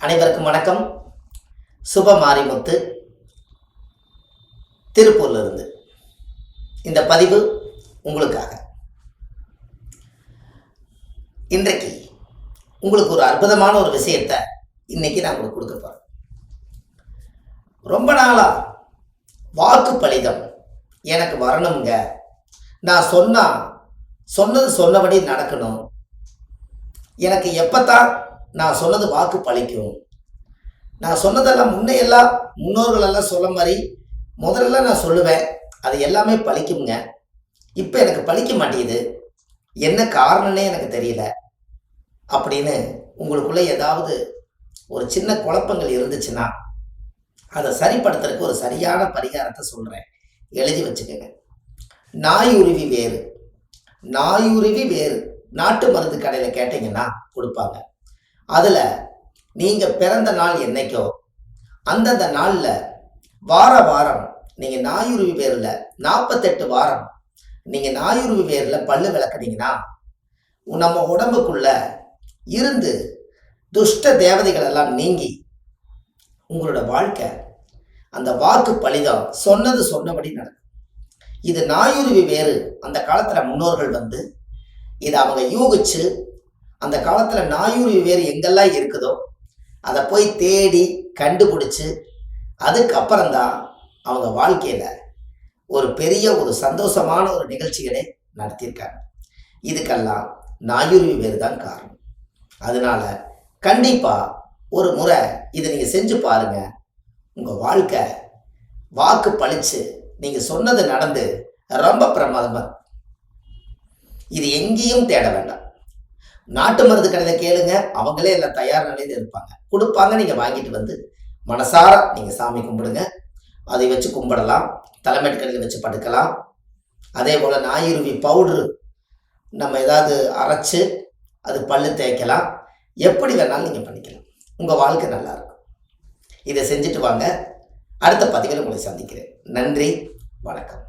அனைவருக்கும் வணக்கம். சுப மாரிமுத்து, திருப்பூர்லிருந்து இந்த பதிவு உங்களுக்காக. இன்றைக்கு உங்களுக்கு ஒரு அற்புதமான ஒரு விஷயத்தை இன்னைக்கு நான் உங்களுக்கு கொடுக்க போறேன். ரொம்ப நாளா வாக்கு பலிதம் எனக்கு வரணுங்க, நான் சொன்னது சொன்னபடி நடக்கணும், எனக்கு எப்பத்தான் நான் சொன்னது வாக்கு பலிக்கும், நான் சொன்னதெல்லாம் முன்னையெல்லாம் முன்னோர்களெல்லாம் சொல்ல மாதிரி முதல்ல நான் சொல்லுவேன், அது எல்லாமே பலிக்குங்க, இப்போ எனக்கு பலிக்க மாட்டேங்குது, என்ன காரணம்னே எனக்கு தெரியல அப்படின்னு உங்களுக்குள்ள ஏதாவது ஒரு சின்ன குழப்பங்கள் இருந்துச்சுன்னா அதை சரிப்படுத்துறதுக்கு ஒரு சரியான பரிகாரத்தை சொல்கிறேன், எழுதி வச்சுக்கோங்க. நாயுருவி வேறு, நாயுருவி வேறு நாட்டு மருந்து கடையில் கேட்டிங்கன்னா கொடுப்பாங்க. அதில் நீங்கள் பிறந்த நாள் என்னைக்கோ அந்தந்த நாளில் வாரம் நீங்கள் நாயுருவி வேரில் 48 வாரம் நீங்கள் நாயுருவி வேரில் பல்லு விளக்குனீங்கன்னா நம்ம உடம்புக்குள்ள இருந்து துஷ்ட தேவதைகள் எல்லாம் நீங்கி உங்களோட வாழ்க்கை அந்த வாக்கு பலிதம் சொன்னது சொன்னபடி நடக்கும். இது நாயுருவி வேறு அந்த காலத்தில் முன்னோர்கள் இதை அவங்க யூகிச்சு அந்த காலத்தில் நாயுருவி வேறு எங்கெல்லாம் இருக்குதோ அதை போய் தேடி கண்டுபிடிச்சு அதுக்கப்புறம்தான் அவங்க வாழ்க்கையில் ஒரு பெரிய ஒரு சந்தோஷமான ஒரு நிகழ்ச்சிகளை நடத்தியிருக்காங்க. இதுக்கெல்லாம் நாயுருவி வேறு தான் காரணம். அதனால கண்டிப்பாக ஒரு முறை இதை நீங்கள் செஞ்சு பாருங்க, உங்கள் வாழ்க்கை வாக்கு பழிச்சு நீங்கள் சொன்னது நடந்து ரொம்ப பிரமாதமாக. இது எங்கேயும் தேட வேண்டாம், நாட்டு மருந்து கடையில் கேளுங்க, அவங்களே எல்லாம் தயார் நிலையில் இருப்பாங்க, கொடுப்பாங்க. நீங்கள் வாங்கிட்டு மனசார நீங்கள் சாமி கும்பிடுங்க, அதை வச்சு கும்பிடலாம், தலைமைட்டு கடையில் வச்சு படுக்கலாம். அதே போல் நாயுருவி பவுட்ரு நம்ம ஏதாவது அரைச்சி அது பல்லு தேய்க்கலாம், எப்படி வேணாலும் நீங்கள் பண்ணிக்கலாம், உங்கள் வாழ்க்கை நல்லாயிருக்கும். இதை செஞ்சுட்டு வாங்க. அடுத்த பதிவில் உங்களை சந்திக்கிறேன். நன்றி, வணக்கம்.